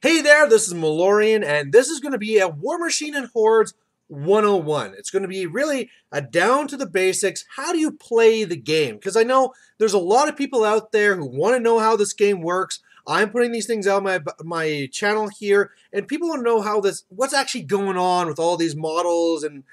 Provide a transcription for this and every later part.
Hey there, this is Malorian, and this is going to be a Warmachine and Hordes 101. It's going to be really a down to the basics. How do you play the game? Because I know there's a lot of people out there who want to know how this game works. I'm putting these things out on my channel here, and people want to know what's actually going on with all these models and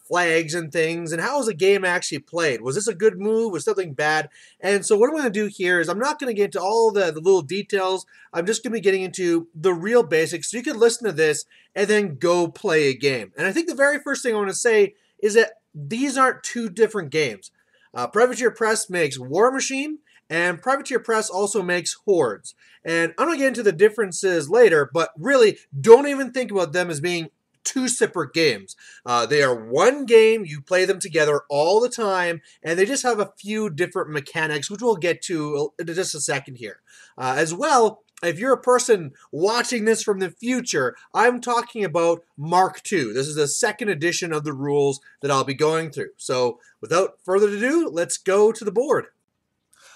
flags and things, and how is the game actually played? Was this a good move? Was something bad? And so what I'm going to do here is I'm not going to get into all the little details. I'm just going to be getting into the real basics, so you can listen to this and then go play a game. And I think the very first thing I want to say is that these aren't two different games. Privateer Press makes Warmachine, and Privateer Press also makes Hordes. And I'm going to get into the differences later, but really don't even think about them as being two separate games. They are one game. You play them together all the time, and they just have a few different mechanics, which we'll get to in just a second here. As well, if you're a person watching this from the future, I'm talking about Mark II. This is the second edition of the rules that I'll be going through. So without further ado, let's go to the board.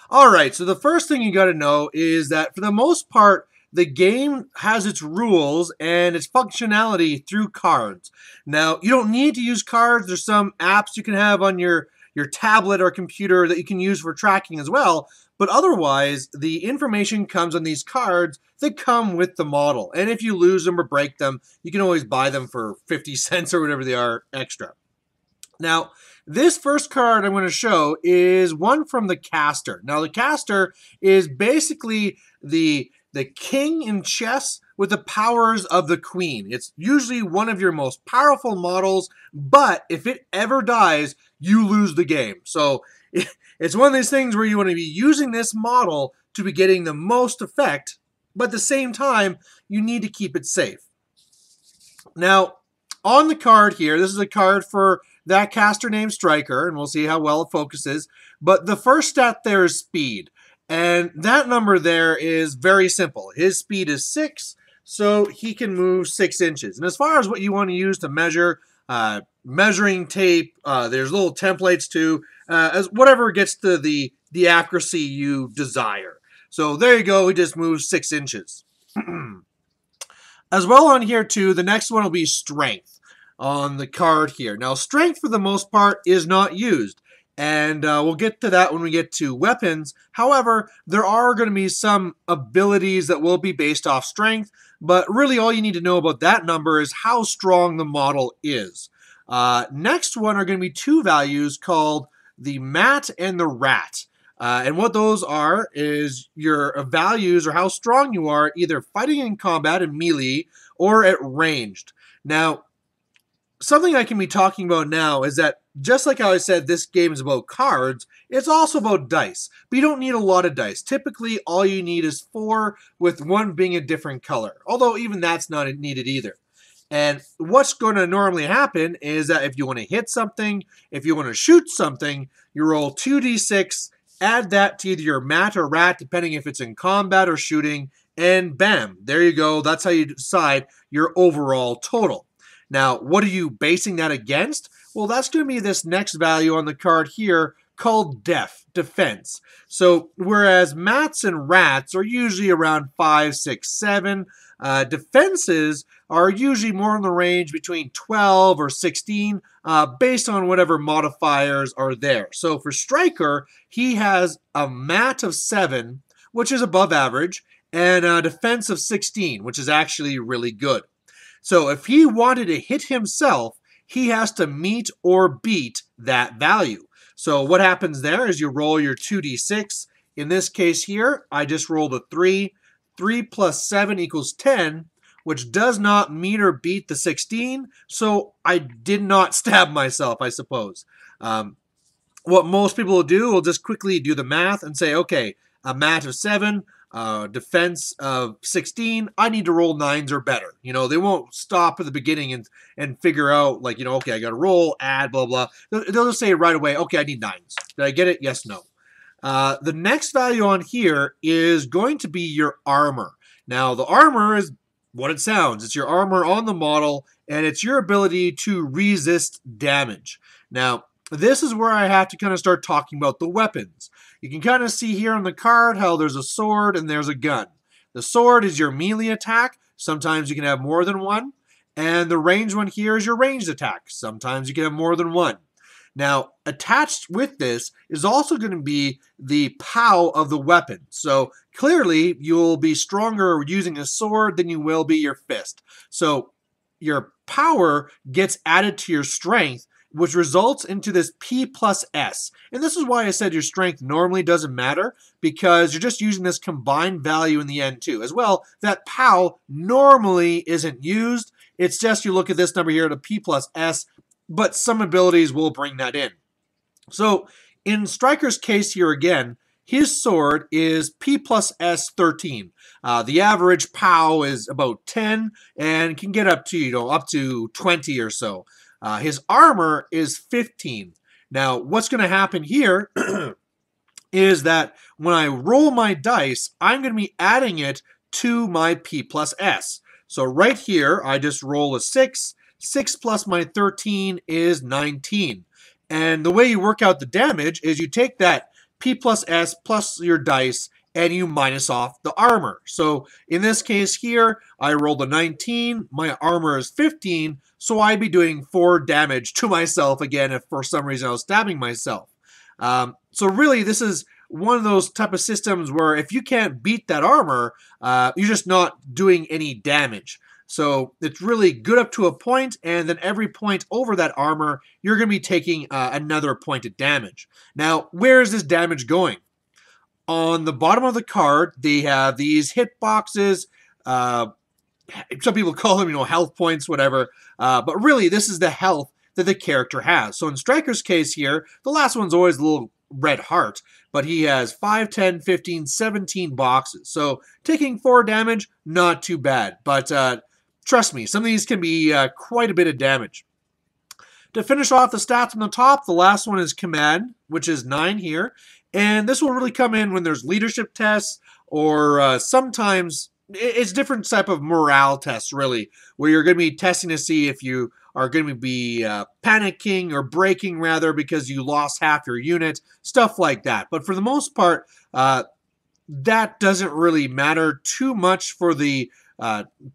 All right, so the first thing you got to know is that for the most part, the game has its rules and its functionality through cards. Now, you don't need to use cards. There's some apps you can have on your tablet or computer that you can use for tracking as well. But otherwise, the information comes on these cards that come with the model. And if you lose them or break them, you can always buy them for 50 cents or whatever they are extra. Now, this first card I'm going to show is one from the caster. Now, the caster is basically the king in chess with the powers of the queen. It's usually one of your most powerful models, but if it ever dies, you lose the game. So it's one of these things where you want to be using this model to be getting the most effect, but at the same time, you need to keep it safe. Now, on the card here, this is a card for that caster named Striker, and we'll see how well it focuses. But the first stat there is speed. And that number there is very simple. His speed is 6, so he can move 6 inches. And as far as what you want to use to measure, measuring tape, there's little templates too, as whatever gets to the accuracy you desire. So there you go, he just moves 6 inches. As well on here too, the next one will be strength on the card here. Now strength for the most part is not used. And we'll get to that when we get to weapons. However, there are going to be some abilities that will be based off strength, but really all you need to know about that number is how strong the model is. Next one are going to be two values called the mat and the rat. And what those are is your values or how strong you are either fighting in combat in melee or at ranged. Now, something I can be talking about now is that just like how I said this game is about cards, it's also about dice. But you don't need a lot of dice. Typically, all you need is 4, with 1 being a different color. Although even that's not needed either. And what's going to normally happen is that if you want to hit something, if you want to shoot something, you roll 2d6, add that to either your mat or rat, depending if it's in combat or shooting, and bam, there you go. That's how you decide your overall total. Now, what are you basing that against? Well, that's going to be this next value on the card here called defense. So, whereas mats and rats are usually around 5, 6, 7, defenses are usually more in the range between 12 or 16, based on whatever modifiers are there. So, for Striker, he has a mat of 7, which is above average, and a defense of 16, which is actually really good. So if he wanted to hit himself, he has to meet or beat that value. So what happens there is you roll your 2d6. In this case here, I just rolled a 3. 3 plus 7 equals 10, which does not meet or beat the 16. So I did not stab myself, I suppose. What most people will do will just quickly do the math and say, okay, a mat of 7, defense of 16, I need to roll 9s or better. You know, they won't stop at the beginning and figure out, like, you know, okay, I got to roll, add, blah, blah. They'll just say right away, okay, I need 9s. Did I get it? Yes, no. The next value on here is going to be your armor. Now, the armor is what it sounds. It's your armor on the model, and it's your ability to resist damage. Now, this is where I have to kind of start talking about the weapons. You can kind of see here on the card how there's a sword and there's a gun. The sword is your melee attack, Sometimes you can have more than one. And the ranged one here is your ranged attack. Sometimes you can have more than one. Now, attached with this is also going to be the POW of the weapon. So clearly, you'll be stronger using a sword than you will be your fist. So your power gets added to your strength, which results into this P plus S. And this is why I said your strength normally doesn't matter, because you're just using this combined value in the end too. As well, that POW normally isn't used. It's just you look at this number here, the P plus S, but some abilities will bring that in. So in Striker's case here again, his sword is P plus S 13. The average POW is about 10 and can get up to, up to 20 or so. His armor is 15. Now, what's going to happen here is that when I roll my dice, I'm going to be adding it to my P plus S. So right here, I just roll a 6. 6 plus my 13 is 19. And the way you work out the damage is you take that P plus S plus your dice and you minus off the armor. So in this case here, I rolled a 19, my armor is 15, so I'd be doing 4 damage to myself again if for some reason I was stabbing myself. So really, this is one of those type of systems where if you can't beat that armor, you're just not doing any damage. So it's really good up to a point, and then every point over that armor, you're going to be taking another point of damage. Now, where is this damage going? On the bottom of the card, they have these hit boxes. Some people call them, health points, whatever. But really, this is the health that the character has. So in Striker's case here, the last one's always a little red heart, but he has 5, 10, 15, 17 boxes. So taking 4 damage, not too bad. But trust me, some of these can be quite a bit of damage. To finish off the stats on the top, the last one is Command, which is 9 here. And this will really come in when there's leadership tests, or sometimes it's different type of morale tests, really, where you're going to be testing to see if you are going to be panicking or breaking, rather, because you lost half your unit, stuff like that. But for the most part, that doesn't really matter too much for the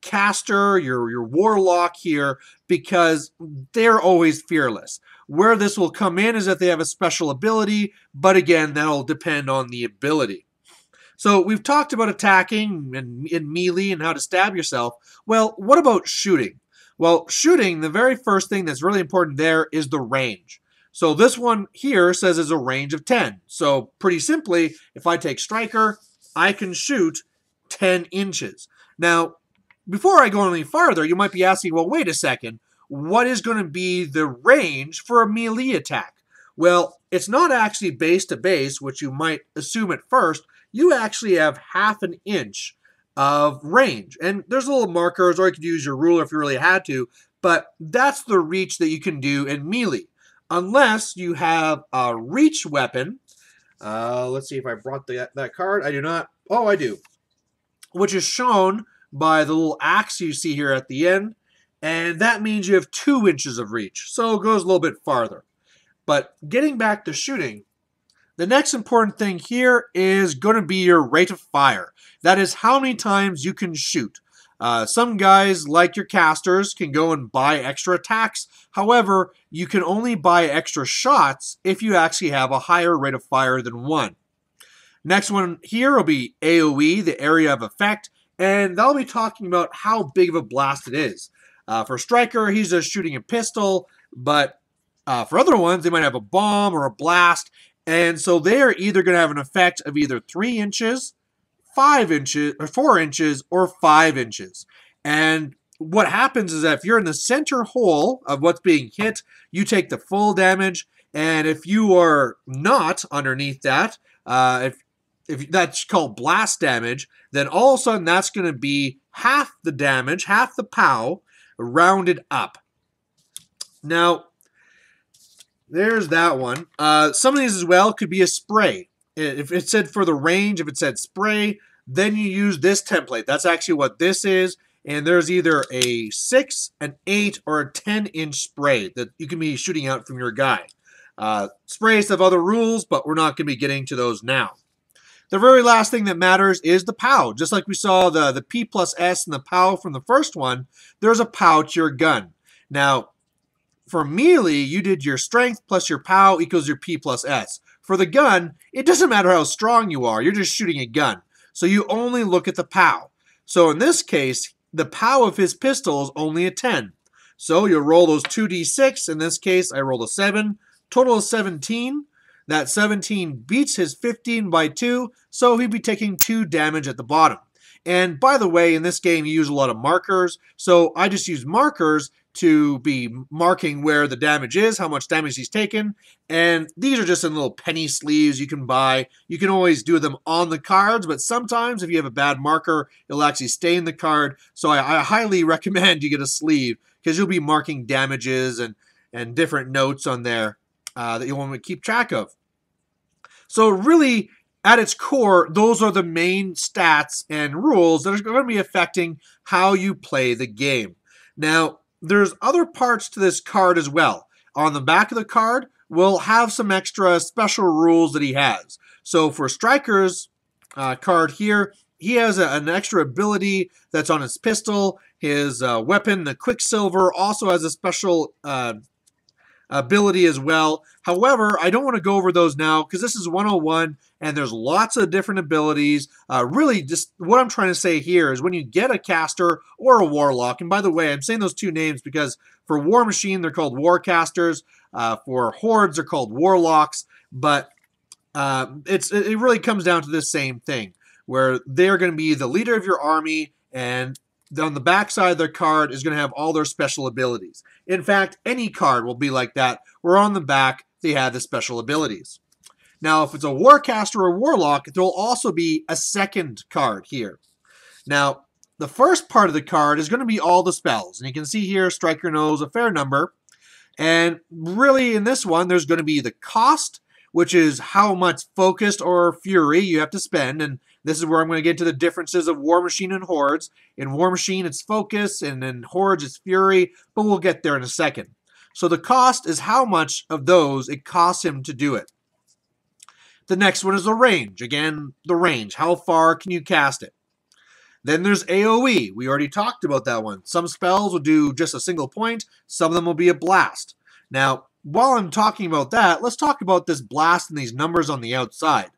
caster, your warlock here, because they're always fearless. Where this will come in is that they have a special ability, but again, that'll depend on the ability. So we've talked about attacking and in melee and how to stab yourself. Well, what about shooting? Well, shooting, the very first thing that's really important there is the range. So this one here says it's a range of 10. So pretty simply, if I take Striker, I can shoot 10 inches. Now, before I go any farther, you might be asking, well, wait a second. What is going to be the range for a melee attack? Well, it's not actually base to base, which you might assume at first. You actually have half an inch of range. And there's little markers, or you could use your ruler if you really had to, but that's the reach that you can do in melee. Unless you have a reach weapon. Let's see if I brought that card. I do not. Oh, I do. Which is shown by the little axe you see here at the end. And that means you have 2 inches of reach. So it goes a little bit farther. But getting back to shooting, the next important thing here is going to be your rate of fire. That is how many times you can shoot. Some guys, like your casters, can go and buy extra attacks. However, you can only buy extra shots if you actually have a higher rate of fire than 1. Next one here will be AoE, the area of effect. And that'll be talking about how big of a blast it is. For Striker, he's just shooting a pistol, but for other ones, they might have a bomb or a blast, and so they are either going to have an effect of either 3 inches, 5 inches, or 4 inches, or 5 inches. And what happens is that if you're in the center hole of what's being hit, you take the full damage, and if you are not underneath that, if that's called blast damage, then all of a sudden that's going to be half the damage, half the POW, rounded up. Now, there's that one. Some of these as well could be a spray. If it said for the range, if it said spray, then you use this template. That's actually what this is. And there's either a 6, an 8, or a 10-inch spray that you can be shooting out from your guy. Sprays have other rules, but we're not going to be getting to those now. The very last thing that matters is the POW. Just like we saw the P plus S and the POW from the first one, there's a POW to your gun. Now, for melee, you did your strength plus your POW equals your P plus S. For the gun, it doesn't matter how strong you are. You're just shooting a gun. So you only look at the POW. So in this case, the POW of his pistol is only a 10. So you'll roll those 2d6. In this case, I rolled a 7. Total is 17. That 17 beats his 15 by 2, so he'd be taking 2 damage at the bottom. And by the way, in this game, you use a lot of markers. So I just use markers to be marking where the damage is, how much damage he's taken. And these are just in little penny sleeves you can buy. You can always do them on the cards, but sometimes if you have a bad marker, it'll actually stain the card. So I highly recommend you get a sleeve because you'll be marking damages and different notes on there that you'll want to keep track of. So really, at its core, those are the main stats and rules that are going to be affecting how you play the game. Now, there's other parts to this card as well. On the back of the card, we'll have some extra special rules that he has. So for Striker's card here, he has an extra ability that's on his pistol. His weapon, the Quicksilver, also has a special ability as well. However, I don't want to go over those now because this is 101 and there's lots of different abilities. Really, just what I'm trying to say here is when you get a caster or a warlock, and by the way, I'm saying those two names because for Warmachine, they're called Warcasters. For Hordes, they're called Warlocks. But it really comes down to the same thing, where they're going to be the leader of your army, and on the back side of their card is going to have all their special abilities. In fact, any card will be like that, where on the back they have the special abilities. Now, if it's a Warcaster or Warlock, there will also be a second card here. Now, the first part of the card is going to be all the spells. And you can see here, Striker knows a fair number. And really, in this one, there's going to be the cost, which is how much focus or fury you have to spend. And this is where I'm going to get into the differences of Warmachine and Hordes. In Warmachine, it's focus, and in Hordes, it's fury, but we'll get there in a second. So the cost is how much of those it costs him to do it. The next one is the range. Again, the range. How far can you cast it? Then there's AoE. We already talked about that one. Some spells will do just a single point. Some of them will be a blast. Now, while I'm talking about that, let's talk about this blast and these numbers on the outside.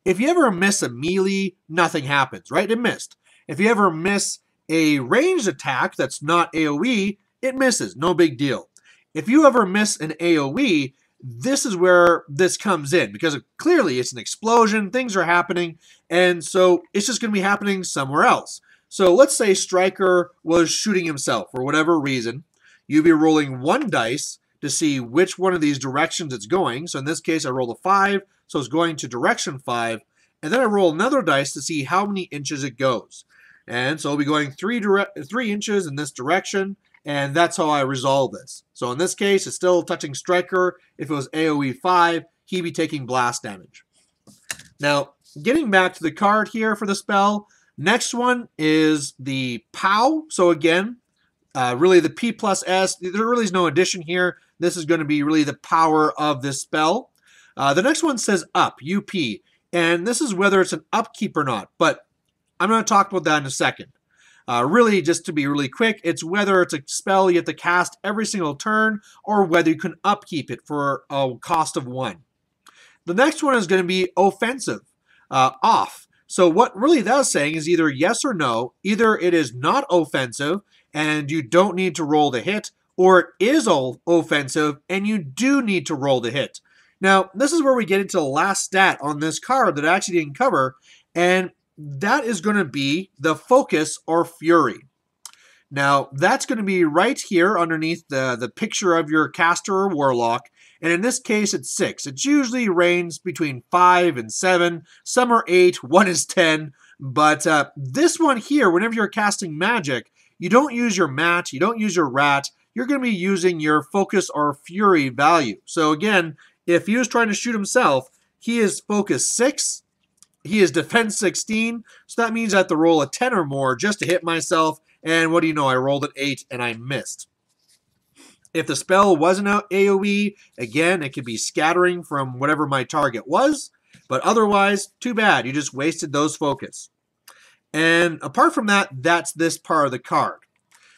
If you ever miss a melee, nothing happens, right? It missed. If you ever miss a ranged attack that's not AoE, it misses. No big deal. If you ever miss an AoE, this is where this comes in, because clearly it's an explosion, things are happening, and so it's just going to be happening somewhere else. So let's say Striker was shooting himself for whatever reason. You'd be rolling one dice to see which one of these directions it's going. So in this case, I rolled a 5, so it's going to direction 5, and then I roll another dice to see how many inches it goes. And so I'll be going 3 inches in this direction, and that's how I resolve this. So in this case, it's still touching Striker. If it was AoE 5, he'd be taking blast damage. Now, getting back to the card here for the spell, next one is the POW. So again, really the P plus S, there really is no addition here. This is going to be really the power of this spell. The next one says up, UP, and this is whether it's an upkeep or not, but I'm going to talk about that in a second. Really, just to be really quick, it's whether it's a spell you have to cast every single turn or whether you can upkeep it for a cost of 1. The next one is going to be offensive, off. So what really that's saying is either yes or no. Either it is not offensive and you don't need to roll the hit, or it is offensive and you do need to roll the hit. Now, this is where we get into the last stat on this card that I actually didn't cover, and that is going to be the focus or fury. Now, that's going to be right here underneath the picture of your caster or warlock, and in this case, it's 6. It usually ranges between 5 and 7. Some are 8, 1 is 10, but this one here, whenever you're casting magic, you don't use your mat, you don't use your rat, you're going to be using your focus or fury value. So again, if he was trying to shoot himself, he is focus 6, he is defense 16, so that means I have to roll a 10 or more just to hit myself, and what do you know, I rolled an 8 and I missed. If the spell wasn't AoE, again, it could be scattering from whatever my target was, But otherwise, too bad. You just wasted those focus. And apart from that, that's this part of the card.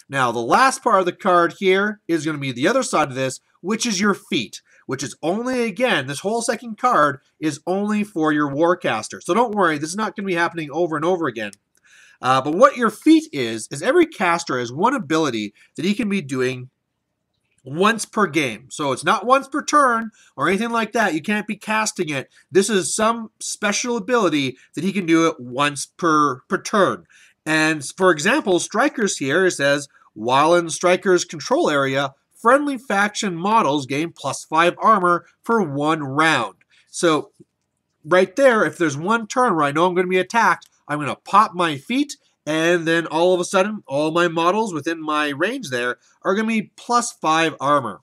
Now, the last part of the card here is going to be the other side of this, which is your feat, which is only, again, this whole second card is only for your Warcaster. So don't worry, this is not going to be happening over and over again. But what your feat is every caster has one ability that he can be doing once per game. So it's not once per turn or anything like that. You can't be casting it. This is some special ability that he can do it once per turn. And for example, Strikers here, it says, while in Striker's control area, friendly faction models gain +5 armor for 1 round. So right there, if there's one turn where I know I'm going to be attacked, I'm going to pop my feat, and then all of a sudden, all my models within my range there are going to be +5 armor.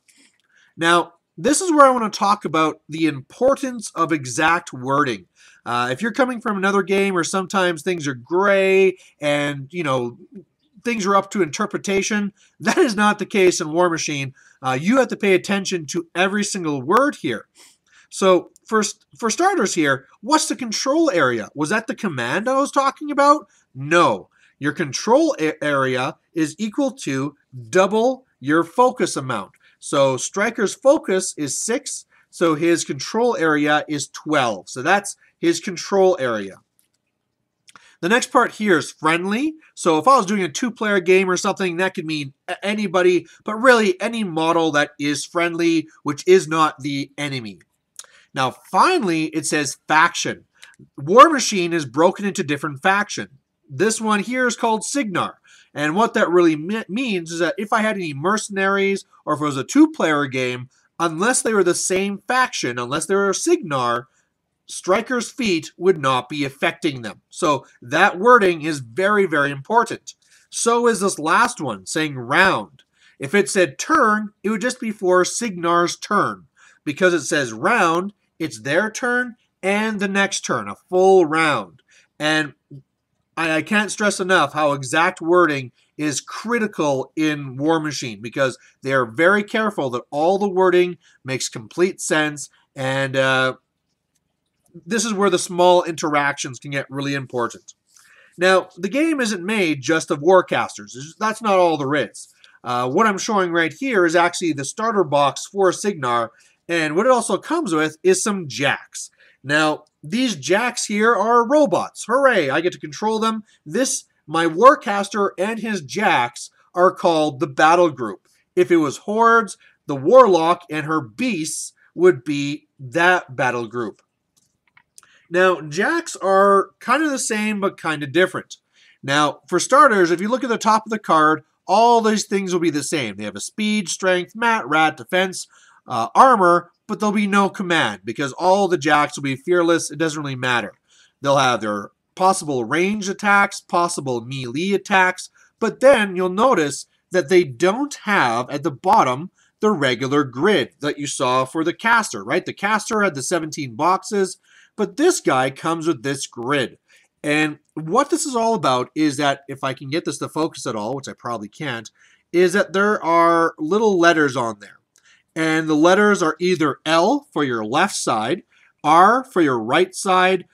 Now, this is where I want to talk about the importance of exact wording. If you're coming from another game where sometimes things are gray and, you know, things are up to interpretation, that is not the case in Warmachine. You have to pay attention to every single word here. So for starters here, what's the control area? Was that the command I was talking about? No. Your control area is equal to double your focus amount. So Striker's focus is 6, so his control area is 12. So that's his control area. The next part here is friendly. So if I was doing a 2-player game or something, that could mean anybody, but really any model that is friendly, which is not the enemy. Now, finally, it says faction. Warmachine is broken into different factions. This one here is called Signar. And what that really means is that if I had any mercenaries or if it was a 2-player game, unless they were the same faction, unless they were a Signar, Striker's feat would not be affecting them. So that wording is very, very important. So is this last one, saying round. If it said turn, it would just be for Signar's turn. Because it says round, it's their turn and the next turn, a full round. And I can't stress enough how exact wording is critical in Warmachine, because they are very careful that all the wording makes complete sense, and this is where the small interactions can get really important. Now, the game isn't made just of Warcasters. That's not all there is. What I'm showing right here is actually the starter box for Signar, and what it also comes with is some jacks. Now, these jacks here are robots. Hooray, I get to control them. My Warcaster and his jacks are called the battle group. If it was Hordes, the Warlock and her beasts would be that battle group. Now, jacks are kind of the same, but kind of different. Now, for starters, if you look at the top of the card, all these things will be the same. They have a speed, strength, mat, rat, defense, armor, but there'll be no command because all the jacks will be fearless. It doesn't really matter. They'll have their possible ranged attacks, possible melee attacks, but then you'll notice that they don't have at the bottom the regular grid that you saw for the caster, right? The caster had the 17 boxes, but this guy comes with this grid. And what this is all about is that, if I can get this to focus at all, which I probably can't, is that there are little letters on there. And the letters are either L for your left side, R for your right side,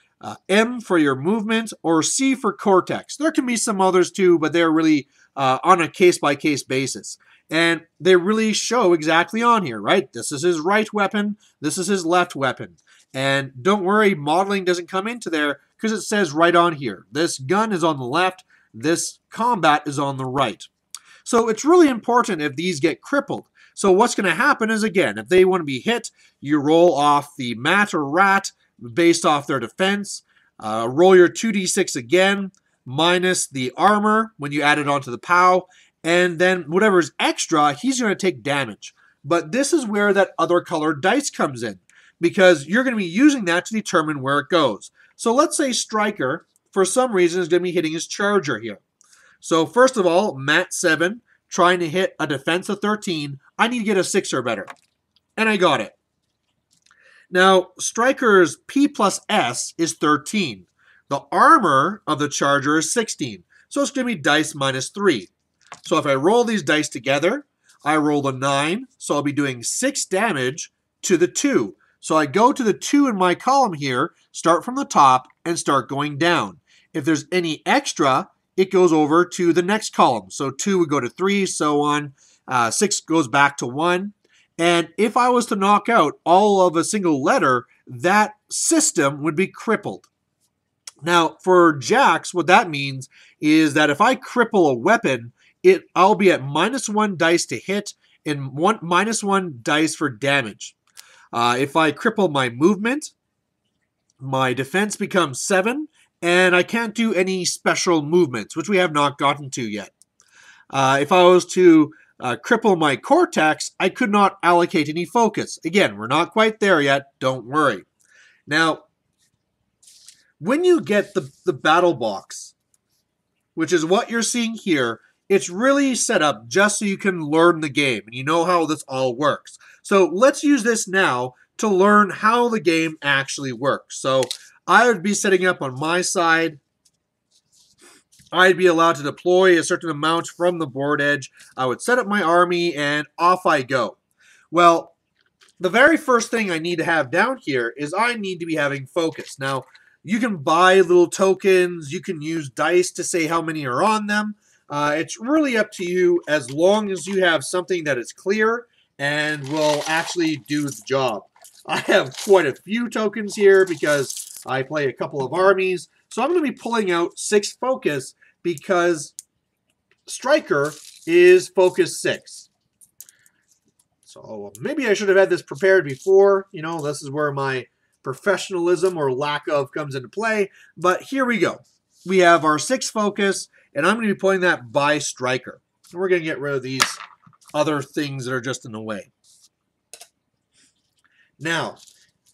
M for your movement, or C for cortex. There can be some others too, but they're really on a case-by-case basis. And they really show exactly on here, right? This is his right weapon, this is his left weapon. And don't worry, modeling doesn't come into there because it says right on here. This gun is on the left, this combat is on the right. So it's really important if these get crippled. So what's going to happen is, again, if they want to be hit, you roll off the mat or rat based off their defense. Roll your 2d6 again, minus the armor when you add it onto the POW. And then whatever's extra, he's going to take damage. But this is where that other colored dice comes in, because you're going to be using that to determine where it goes. So let's say Striker, for some reason, is going to be hitting his charger here. So first of all, mat 7, trying to hit a defense of 13, I need to get a 6 or better. And I got it. Now, Striker's P plus S is 13. The armor of the charger is 16. So it's going to be dice minus 3. So if I roll these dice together, I roll a 9. So I'll be doing 6 damage to the 2. So I go to the 2 in my column here, start from the top, and start going down. If there's any extra, it goes over to the next column. So 2 would go to 3, so on. 6 goes back to 1. And if I was to knock out all of a single letter, that system would be crippled. Now, for jacks, what that means is that if I cripple a weapon, I'll be at -1 dice to hit and -1 dice for damage. If I cripple my movement, my defense becomes 7, and I can't do any special movements, which we have not gotten to yet. If I was to cripple my cortex, I could not allocate any focus. Again, we're not quite there yet. Don't worry. Now, when you get the battle box, which is what you're seeing here, it's really set up just so you can learn the game and you know how this all works. So let's use this now to learn how the game actually works. So I would be setting up on my side. I'd be allowed to deploy a certain amount from the board edge. I would set up my army and off I go. Well, the very first thing I need to have down here is I need to be having focus. Now, you can buy little tokens. You can use dice to say how many are on them. It's really up to you as long as you have something that is clear and will actually do the job. I have quite a few tokens here because I play a couple of armies. So I'm going to be pulling out 6 focus because Striker is focus 6. So maybe I should have had this prepared before. You know, this is where my professionalism or lack of comes into play. But here we go. We have our 6 focus, and I'm going to be putting that by Striker. And we're going to get rid of these other things that are just in the way. Now,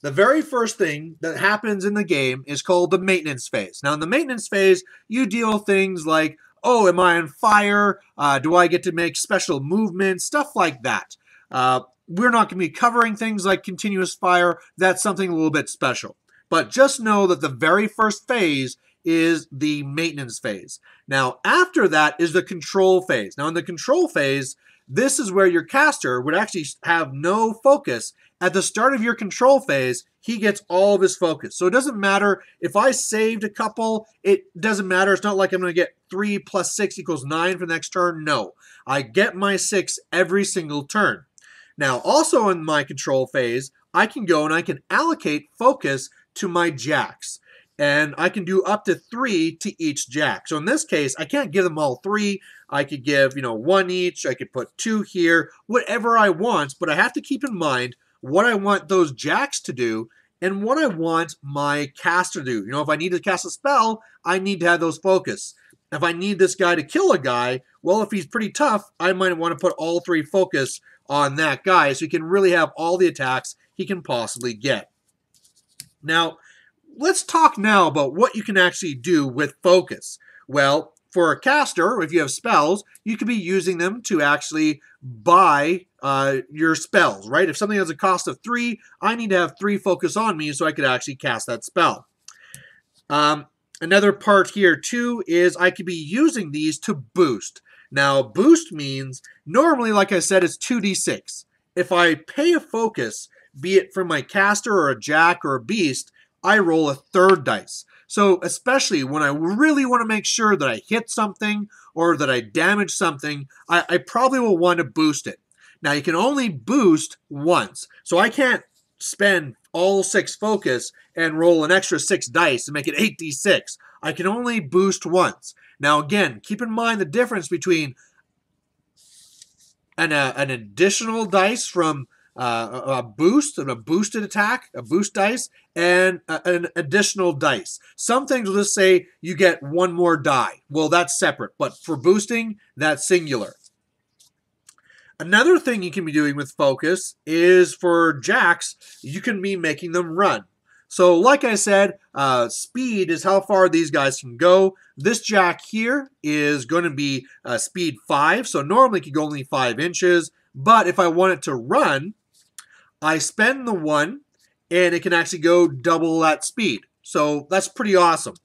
the very first thing that happens in the game is called the maintenance phase. Now, in the maintenance phase, you deal with things like, oh, am I on fire? Do I get to make special movements? Stuff like that. We're not going to be covering things like continuous fire. That's something a little bit special. But just know that the very first phase is the maintenance phase. Now, after that is the control phase. Now, in the control phase, this is where your caster would actually have no focus. At the start of your control phase, he gets all of his focus. So it doesn't matter if I saved a couple, it doesn't matter. It's not like I'm going to get 3 plus 6 equals 9 for the next turn. No, I get my 6 every single turn. Now, also in my control phase, I can go and I can allocate focus to my jacks. And I can do up to 3 to each jack. So in this case, I can't give them all 3. I could give, 1 each. I could put 2 here, whatever I want. But I have to keep in mind what I want those jacks to do and what I want my caster to do. If I need to cast a spell, I need to have those focus. If I need this guy to kill a guy, well, if he's pretty tough, I might want to put all 3 focus on that guy so he can really have all the attacks he can possibly get. Now, let's talk now about what you can actually do with focus. Well, for a caster, if you have spells, you could be using them to actually buy your spells, right? If something has a cost of 3, I need to have 3 focus on me so I could actually cast that spell. Another part here too is I could be using these to boost. Now, boost means normally, like I said, it's 2d6. If I pay a focus, be it from my caster or a jack or a beast, I roll a 3rd dice. So especially when I really want to make sure that I hit something or that I damage something, I probably will want to boost it. Now, you can only boost once. So I can't spend all 6 focus and roll an extra 6 dice to make it 8d6. I can only boost once. Now, again, keep in mind the difference between an additional dice from a boost and a boosted attack, a boost dice, and an additional dice. Some things will just say you get 1 more die. Well, that's separate, but for boosting, that's singular. Another thing you can be doing with focus is for jacks, you can be making them run. So like I said, speed is how far these guys can go. This jack here is going to be speed 5, so normally it could go only 5 inches, but if I want it to run, I spend the 1, and it can actually go double that speed. So that's pretty awesome.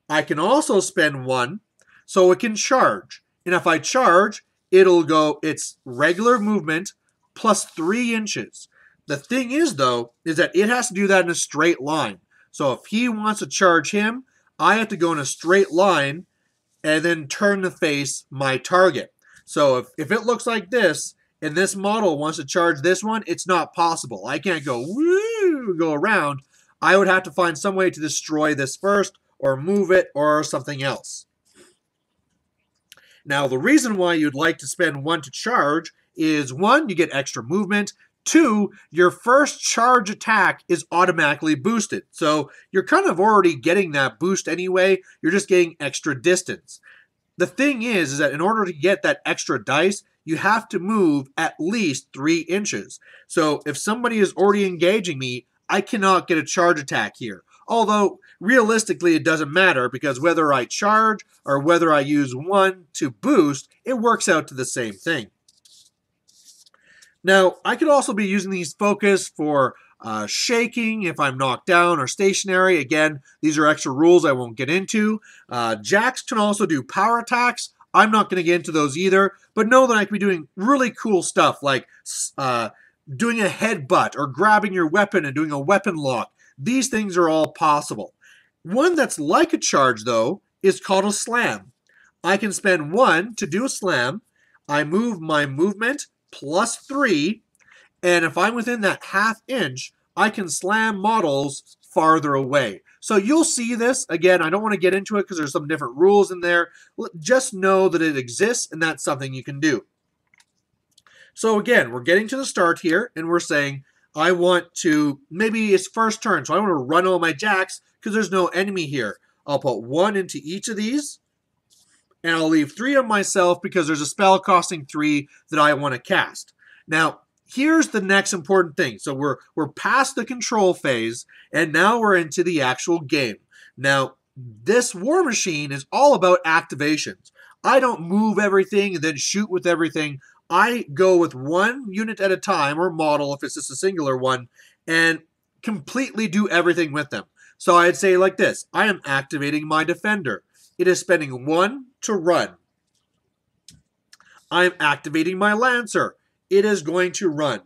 I can also spend 1, so it can charge. And if I charge, it'll go its regular movement plus 3 inches. The thing is, though, is that it has to do that in a straight line. So if he wants to charge him, I have to go in a straight line and then turn to face my target. So if it looks like this, and this model wants to charge this one, it's not possible. I can't go woo, go around. I would have to find some way to destroy this first, or move it, or something else. Now, the reason why you'd like to spend 1 to charge is 1, you get extra movement. 2, your first charge attack is automatically boosted. So you're kind of already getting that boost anyway. You're just getting extra distance. The thing is that in order to get that extra dice, you have to move at least 3 inches. So if somebody is already engaging me, I cannot get a charge attack here. Although, realistically, it doesn't matter because whether I charge or whether I use 1 to boost, it works out to the same thing. Now, I could also be using these focus for shaking if I'm knocked down or stationary. Again, these are extra rules I won't get into. Jacks can also do power attacks. I'm not going to get into those either, but know that I can be doing really cool stuff like doing a headbutt or grabbing your weapon and doing a weapon lock. These things are all possible. One that's like a charge, though, is called a slam. I can spend 1 to do a slam. I move my movement plus 3, and if I'm within that ½ inch, I can slam models farther away. So you'll see this. Again, I don't want to get into it because there's some different rules in there. Just know that it exists, and that's something you can do. So again, we're getting to the start here, and we're saying, I want to, maybe it's first turn, so I want to run all my jacks because there's no enemy here. I'll put 1 into each of these, and I'll leave 3 on myself because there's a spell costing 3 that I want to cast. Now, here's the next important thing. So we're past the control phase, and now we're into the actual game. Now, this Warmachine is all about activations. I don't move everything and then shoot with everything. I go with 1 unit at a time, or model if it's just a singular one, and completely do everything with them. So I'd say like this. I am activating my defender. It is spending 1 to run. I'm activating my lancer. It is going to run.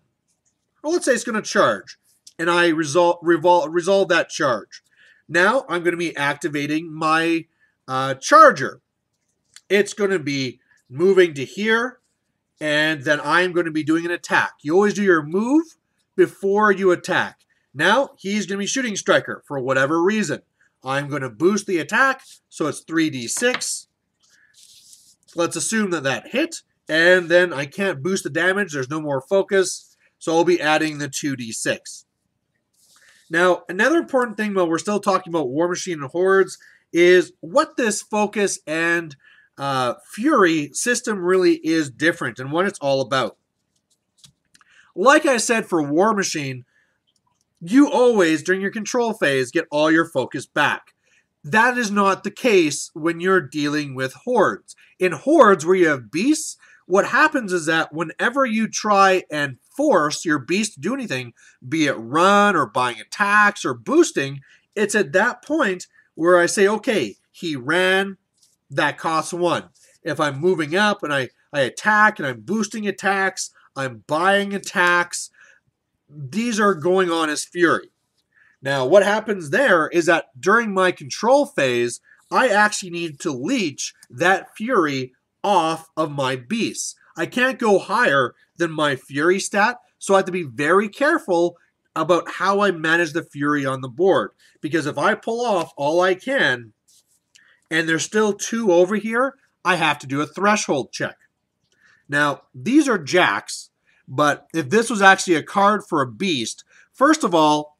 Or let's say it's going to charge, and I resolve that charge. Now I'm going to be activating my charger. It's going to be moving to here, and then I'm going to be doing an attack. You always do your move before you attack. Now he's going to be shooting striker for whatever reason. I'm going to boost the attack, so it's 3d6. Let's assume that that hit, and then I can't boost the damage. There's no more focus, so I'll be adding the 2d6. Now, another important thing while we're still talking about Warmachine and Hordes is what this focus and Fury system really is different and what it's all about. Like I said for Warmachine, you always, during your control phase, get all your focus back. That is not the case when you're dealing with Hordes. In Hordes, where you have beasts, what happens is that whenever you try and force your beast to do anything, be it run or buying attacks or boosting, it's at that point where I say, okay, he ran, that costs 1. If I'm moving up and I attack and I'm boosting attacks, I'm buying attacks, these are going on as Fury. Now, what happens there is that during my control phase, I actually need to leech that Fury off of my beasts. I can't go higher than my Fury stat, so I have to be very careful about how I manage the Fury on the board. Because if I pull off all I can, and there's still 2 over here, I have to do a threshold check. Now, these are jacks, but if this was actually a card for a beast, first of all,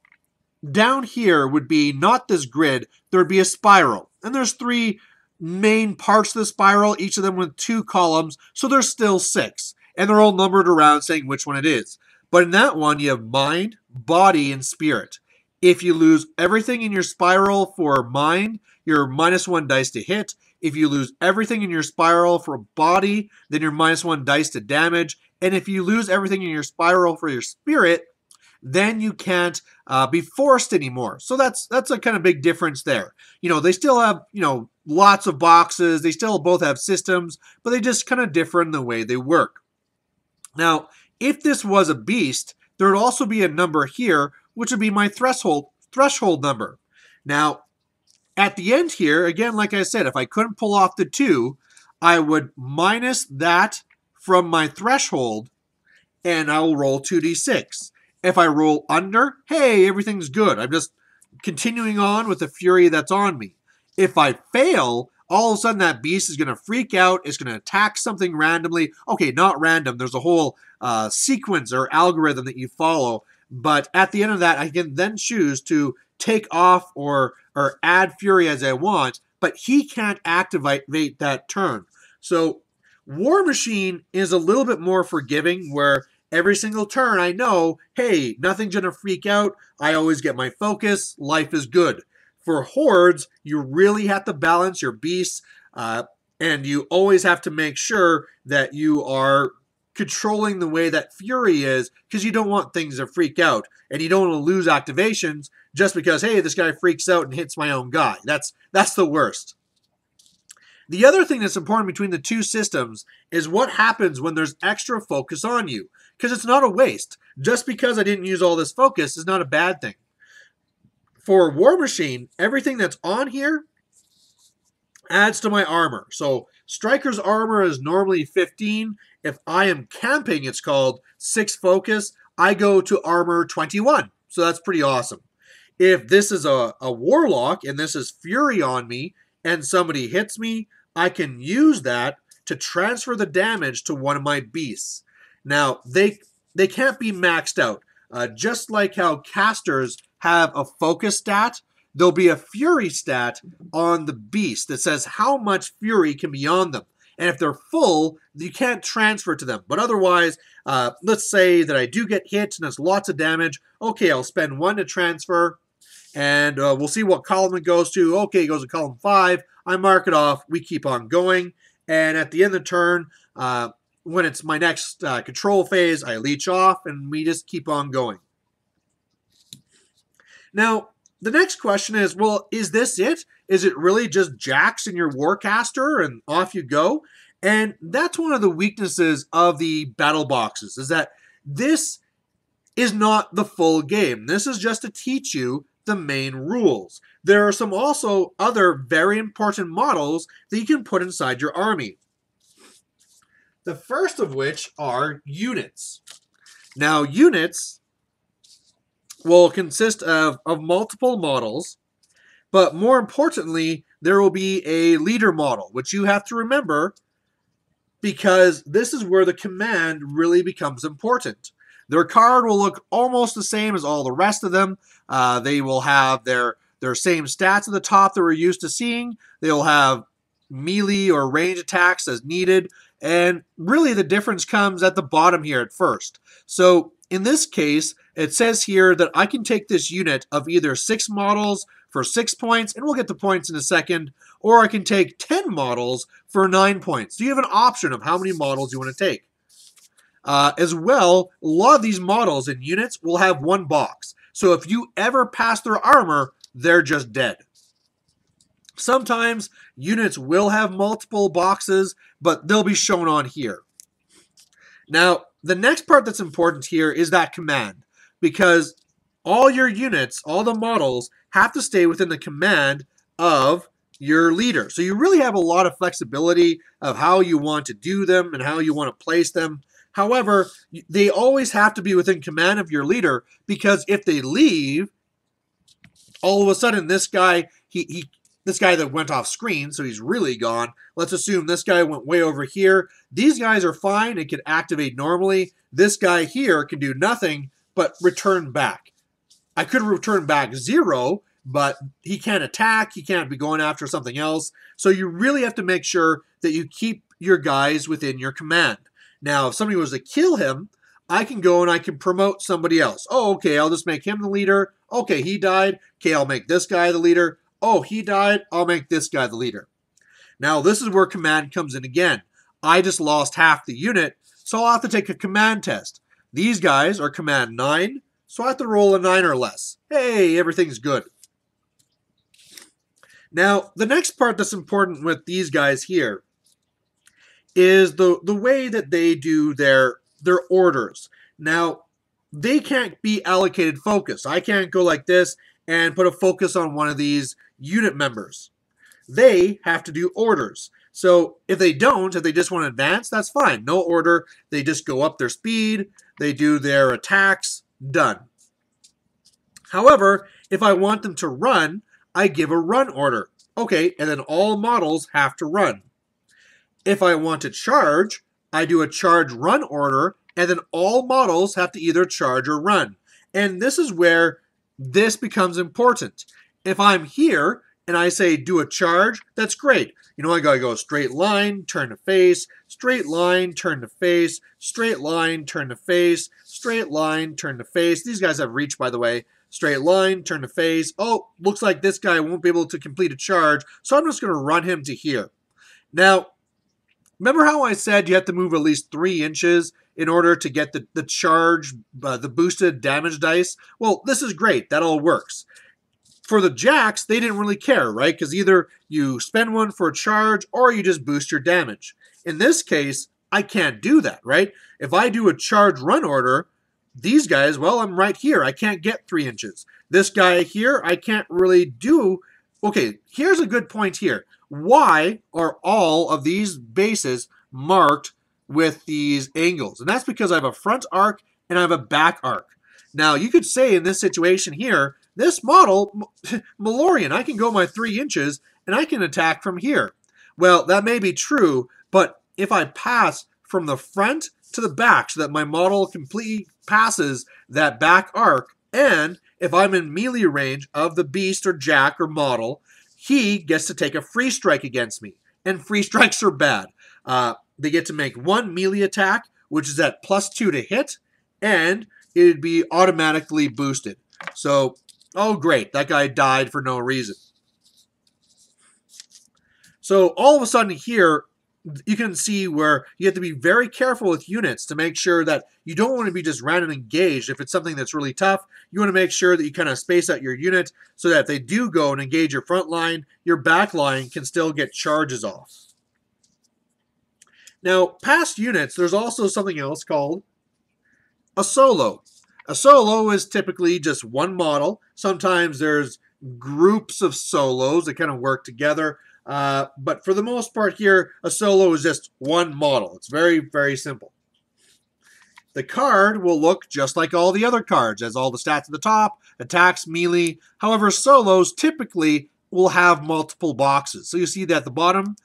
down here would be not this grid, there would be a spiral. And there's 3 main parts of the spiral, each of them with 2 columns, so there's still 6. And they're all numbered around saying which one it is. But in that one, you have mind, body, and spirit. If you lose everything in your spiral for mind, you're -1 dice to hit. If you lose everything in your spiral for body, then you're -1 dice to damage. And if you lose everything in your spiral for your spirit, then you can't be forced anymore. So that's a kind of big difference there. You know, they still have, you know, lots of boxes. They still both have systems, but they just kind of differ in the way they work. Now, if this was a beast, there would also be a number here, which would be my threshold number. Now, at the end here, again, like I said, if I couldn't pull off the 2, I would minus that from my threshold, and I will roll 2d6. If I roll under, hey, everything's good. I'm just continuing on with the fury that's on me. If I fail, all of a sudden that beast is going to freak out. It's going to attack something randomly. Okay, not random. There's a whole sequence or algorithm that you follow. But at the end of that, I can then choose to take off or add fury as I want, but he can't activate that turn. So Warmachine is a little bit more forgiving, where every single turn I know, hey, nothing's going to freak out. I always get my focus. Life is good. For Hordes, you really have to balance your beasts, and you always have to make sure that you are controlling the way that fury is, because you don't want things to freak out, and you don't want to lose activations just because, hey, this guy freaks out and hits my own guy. That's the worst. The other thing that's important between the two systems is what happens when there's extra focus on you, because it's not a waste. Just because I didn't use all this focus is not a bad thing. For Warmachine, everything that's on here adds to my armor. So Striker's armor is normally 15. If I am camping, it's called 6 focus. I go to armor 21. So that's pretty awesome. If this is a Warlock and this is fury on me and somebody hits me, I can use that to transfer the damage to one of my beasts. Now, they can't be maxed out. Just like how casters have a focus stat, there'll be a fury stat on the beast that says how much fury can be on them. And if they're full, you can't transfer to them. But otherwise, let's say that I do get hit and it's lots of damage. Okay, I'll spend 1 to transfer, and we'll see what column it goes to. Okay, it goes to column 5. I mark it off. We keep on going. And at the end of the turn, when it's my next control phase, I leech off, and we just keep on going. Now, the next question is, well, is this it? Is it really just jacks in your Warcaster and off you go? And that's one of the weaknesses of the battle boxes, is that this is not the full game. This is just to teach you the main rules. There are some also other very important models that you can put inside your army. The first of which are units. Now, units will consist of multiple models, but more importantly, there will be a leader model, which you have to remember, because this is where the command really becomes important. Their card will look almost the same as all the rest of them. They will have their same stats at the top that we're used to seeing. They'll have melee or range attacks as needed, and really the difference comes at the bottom here at first. So in this case, it says here that I can take this unit of either 6 models for 6 points, and we'll get to points in a second, or I can take 10 models for 9 points. So you have an option of how many models you want to take. As well, a lot of these models and units will have 1 box. So if you ever pass their armor, they're just dead. Sometimes units will have multiple boxes, but they'll be shown on here. Now, the next part that's important here is that command, because all your units, all the models, have to stay within the command of your leader. So you really have a lot of flexibility of how you want to do them and how you want to place them. However, they always have to be within command of your leader, because if they leave, all of a sudden this guy, this guy that went off screen, so he's really gone. Let's assume this guy went way over here. These guys are fine and can activate normally. This guy here can do nothing but return back. I could return back 0, but he can't attack. He can't be going after something else. So you really have to make sure that you keep your guys within your command. Now, if somebody was to kill him, I can go and I can promote somebody else. Oh, okay, I'll just make him the leader. Okay, he died. Okay, I'll make this guy the leader. Oh, he died. I'll make this guy the leader. Now, this is where command comes in again. I just lost half the unit, so I'll have to take a command test. These guys are command 9, so I have to roll a 9 or less. Hey, everything's good. Now, the next part that's important with these guys here is the way that they do their orders. Now, they can't be allocated focus. I can't go like this and put a focus on one of these unit members. They have to do orders. So if they don't, if they just want to advance, that's fine. No order. They just go up their speed. They do their attacks. Done. However, if I want them to run, I give a run order. Okay, and then all models have to run. If I want to charge, I do a charge run order, and then all models have to either charge or run. And this is where this becomes important. If I'm here and I say do a charge, that's great. You know, I gotta go straight line, turn to face, straight line, turn to face, straight line, turn to face, straight line, turn to face. These guys have reach, by the way. Straight line, turn to face. Oh, looks like this guy won't be able to complete a charge, so I'm just going to run him to here. Now, remember how I said you have to move at least 3 inches in order to get the charge, the boosted damage dice? Well, this is great. That all works. For the Jacks, they didn't really care, right? Because either you spend one for a charge or you just boost your damage. In this case, I can't do that, right? If I do a charge run order, these guys, well, I'm right here. I can't get 3 inches. This guy here, I can't really do. Okay, here's a good point here. Why are all of these bases marked with these angles? And that's because I have a front arc and I have a back arc. Now, you could say in this situation here, this model, Malorian, I can go my 3 inches and I can attack from here. Well, that may be true, but if I pass from the front to the back so that my model completely passes that back arc, and if I'm in melee range of the beast or jack or model, he gets to take a free strike against me. And free strikes are bad. They get to make 1 melee attack, which is at +2 to hit, and it'd be automatically boosted. So, oh great, that guy died for no reason. So all of a sudden here, you can see where you have to be very careful with units to make sure that you don't want to be just random engaged. If it's something that's really tough, you want to make sure that you kind of space out your unit so that if they do go and engage your front line, your back line can still get charges off. Now, past units, there's also something else called a solo. A solo is typically just one model. Sometimes there's groups of solos that kind of work together. But for the most part here, a solo is just one model. It's very, very simple. The card will look just like all the other cards, as all the stats at the top, attacks, melee. However, solos typically will have multiple boxes. So you see that at the bottom.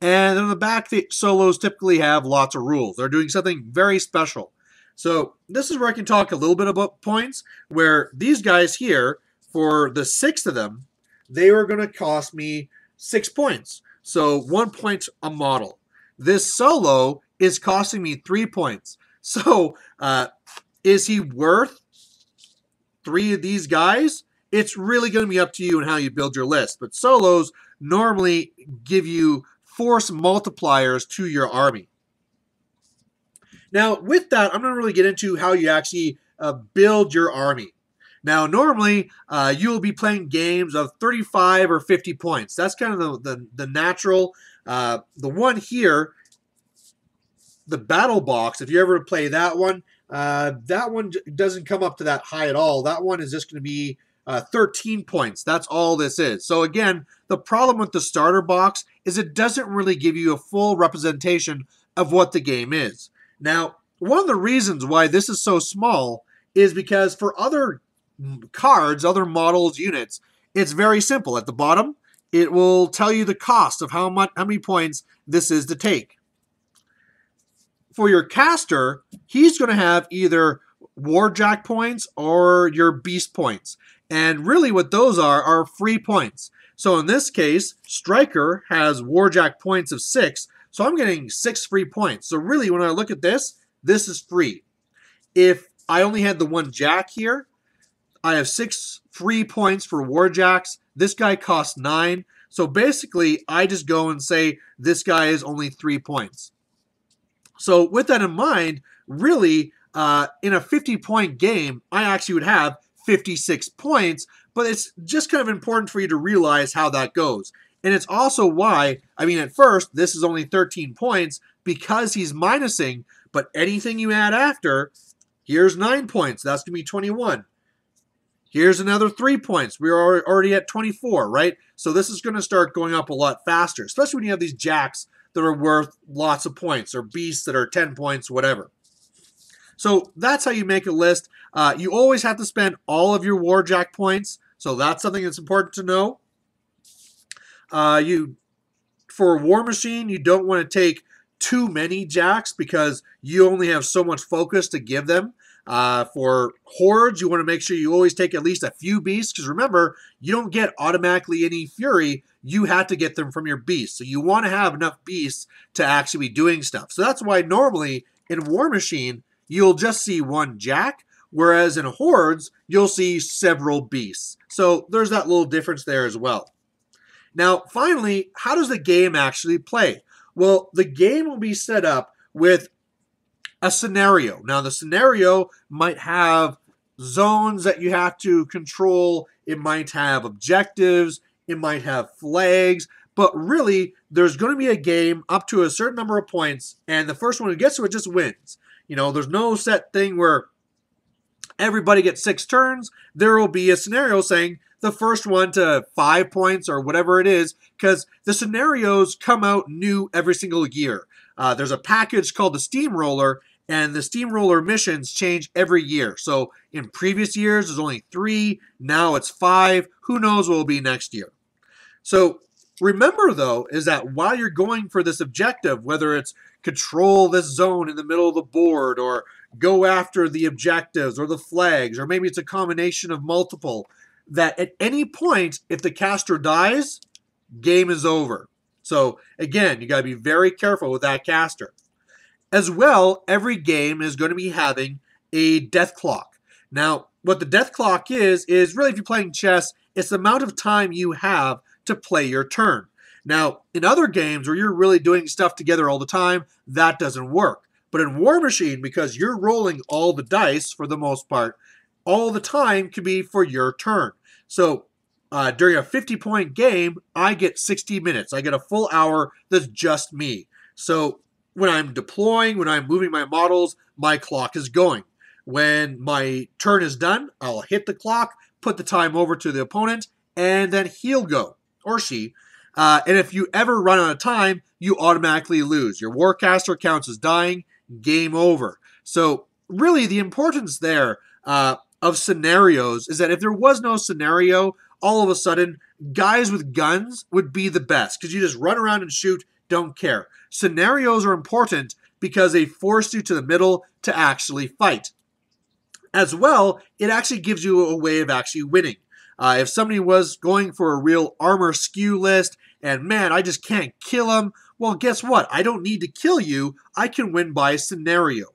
And on the back, the solos typically have lots of rules. They're doing something very special. So this is where I can talk a little bit about points, where these guys here, for the 6 of them, they were going to cost me 6 points. So 1 point a model. This solo is costing me 3 points. So is he worth 3 of these guys? It's really going to be up to you and how you build your list. But solos normally give you force multipliers to your army. Now, with that, I'm going to really get into how you actually build your army. Now, normally, you'll be playing games of 35 or 50 points. That's kind of the natural. The one here, the battle box, if you ever play that one doesn't come up to that high at all. That one is just going to be 13 points. That's all this is. So again, the problem with the starter box is it doesn't really give you a full representation of what the game is. Now, one of the reasons why this is so small is because for other cards, other models, units, it's very simple. At the bottom, it will tell you the cost of how many points this is to take. For your caster, he's going to have either Warjack points or your beast points. And really what those are free points. So in this case, Striker has Warjack points of 6, so I'm getting 6 free points. So really, when I look at this, this is free. If I only had the one Jack here, I have 6 free points for Warjacks. This guy costs 9. So basically, I just go and say, this guy is only 3 points. So with that in mind, really, in a 50-point game, I actually would have 56 points, but it's just kind of important for you to realize how that goes. And it's also why, I mean, at first, this is only 13 points because he's minusing, but anything you add after, Here's 9 points. That's going to be 21. Here's another 3 points. We're already at 24, right? So this is going to start going up a lot faster, especially when you have these jacks that are worth lots of points or beasts that are 10 points, whatever. So that's how you make a list. You always have to spend all of your Warjack points, so that's something that's important to know. For Warmachine, you don't want to take too many jacks because you only have so much focus to give them. For Hordes, you want to make sure you always take at least a few beasts, because remember, you don't get automatically any fury. You have to get them from your beasts. So you want to have enough beasts to actually be doing stuff. So that's why normally in Warmachine, you'll just see one jack, whereas in Hordes, you'll see several beasts. So there's that little difference there as well. Now, finally, how does the game actually play? Well, the game will be set up with a scenario. Now, the scenario might have zones that you have to control. It might have objectives. It might have flags. But really, there's going to be a game up to a certain number of points, and the first one who gets to it just wins. You know, there's no set thing where everybody gets 6 turns. There will be a scenario saying the first one to 5 points or whatever it is, because the scenarios come out new every single year. There's a package called the Steamroller, and the Steamroller missions change every year. So in previous years, there's only 3. Now it's 5. Who knows what will be next year? So remember, though, is that while you're going for this objective, whether it's control this zone in the middle of the board, or go after the objectives or the flags, or maybe it's a combination of multiple, that at any point, if the caster dies, game is over. So again, you got to be very careful with that caster. As well, every game is going to be having a death clock. Now, what the death clock is really, if you're playing chess, it's the amount of time you have to play your turn. Now, in other games where you're really doing stuff together all the time, that doesn't work. But in Warmachine, because you're rolling all the dice for the most part, all the time can be for your turn. So during a 50-point game, I get 60 minutes. I get a full hour that's just me. So when I'm deploying, when I'm moving my models, my clock is going. When my turn is done, I'll hit the clock, put the time over to the opponent, and then he'll go, or she. And if you ever run out of time, you automatically lose. Your Warcaster counts as dying, game over. So really the importance there of scenarios is that if there was no scenario, all of a sudden, guys with guns would be the best because you just run around and shoot, don't care. Scenarios are important because they force you to the middle to actually fight. As well, it actually gives you a way of actually winning. If somebody was going for a real armor skew list, and man, I just can't kill him, well, guess what? I don't need to kill you. I can win by scenario.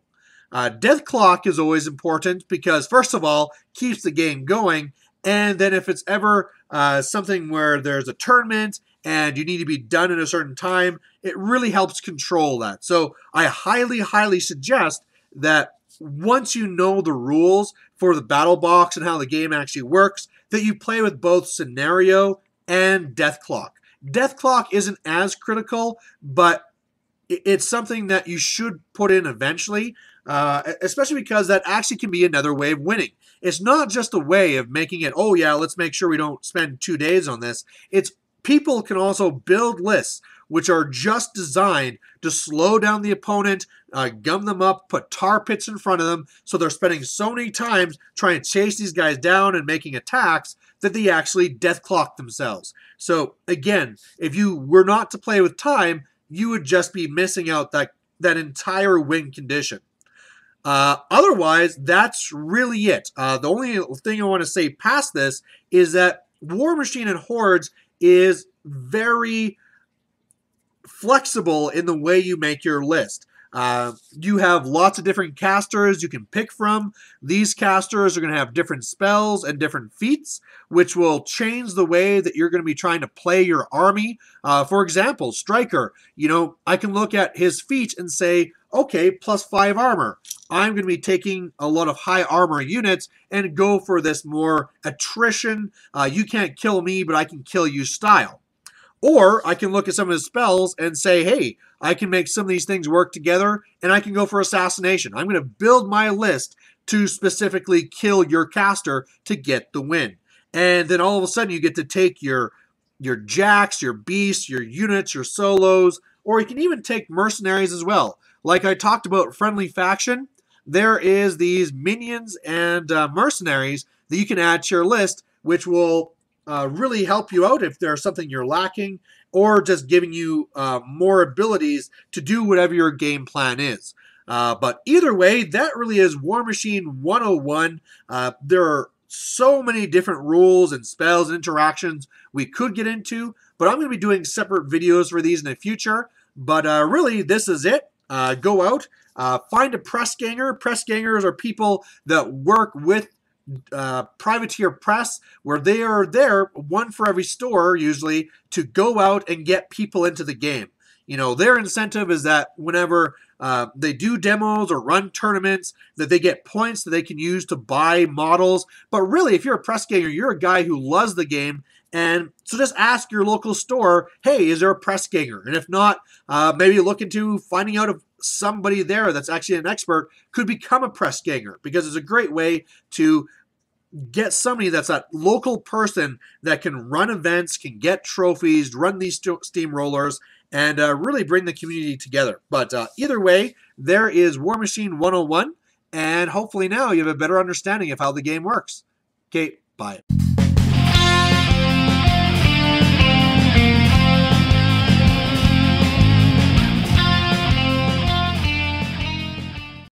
Death clock is always important because, first of all, keeps the game going, and then if it's ever something where there's a tournament and you need to be done in a certain time, it really helps control that. So I highly, highly suggest that once you know the rules for the battle box and how the game actually works, that you play with both scenario and death clock. Death clock isn't as critical, but it's something that you should put in eventually, especially because that actually can be another way of winning. It's not just a way of making it, oh yeah, let's make sure we don't spend 2 days on this. It's people can also build lists which are just designed to slow down the opponent, gum them up, put tar pits in front of them, so they're spending so many times trying to chase these guys down and making attacks that they actually death clock themselves. So again, if you were not to play with time, you would just be missing out that entire win condition. Otherwise, that's really it. The only thing I want to say past this is that Warmachine and Hordes is very flexible in the way you make your list. You have lots of different casters you can pick from. These casters are going to have different spells and different feats, which will change the way that you're going to be trying to play your army. For example, Striker, I can look at his feat and say, okay, +5 armor. I'm going to be taking a lot of high armor units and go for this more attrition, you can't kill me, but I can kill you style. Or I can look at some of his spells and say, hey, I can make some of these things work together, and I can go for assassination. I'm going to build my list to specifically kill your caster to get the win. And then all of a sudden you get to take your jacks, your beasts, your units, your solos, or you can even take mercenaries as well. Like I talked about friendly faction, there is these minions and mercenaries that you can add to your list, which will really help you out if there's something you're lacking, or just giving you more abilities to do whatever your game plan is. But either way, that really is Warmachine 101. There are so many different rules and spells and interactions we could get into, but I'm going to be doing separate videos for these in the future. But really, this is it. Go out, find a press ganger. Press gangers are people that work with privateer press, where they are there, one for every store usually, to go out and get people into the game. You know, their incentive is that whenever they do demos or run tournaments, that they get points that they can use to buy models. But really, if you're a press ganger, you're a guy who loves the game. And so just ask your local store, hey, is there a press ganger? And if not, maybe look into finding out if somebody there that's actually an expert could become a press ganger, because it's a great way to get somebody that's that local person that can run events, can get trophies, run these steamrollers, and really bring the community together. But either way, there is Warmachine 101, and hopefully now you have a better understanding of how the game works. Okay, bye.